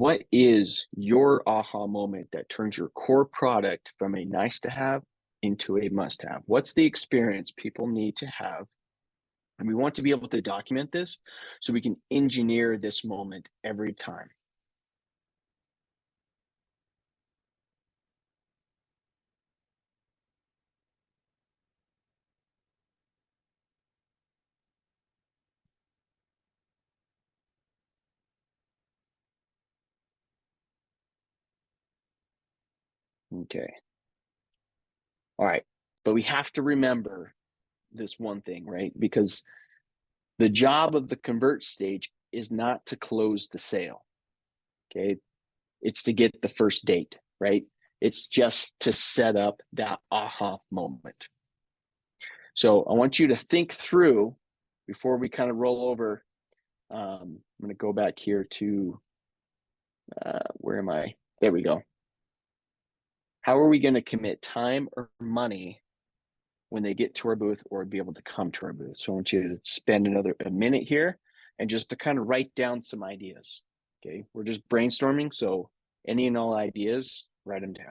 What is your aha moment that turns your core product from a nice to have into a must have? What's the experience people need to have? And we want to be able to document this so we can engineer this moment every time. Okay. All right. But we have to remember this one thing, right? Because the job of the convert stage is not to close the sale. Okay. It's to get the first date, right? It's just to set up that aha moment. So I want you to think through before we kind of roll over. I'm going to go back here to where am I? There we go. How are we going to commit time or money when they get to our booth or be able to come to our booth? So I want you to spend a minute here and just to kind of write down some ideas. Okay. We're just brainstorming. So any and all ideas, write them down.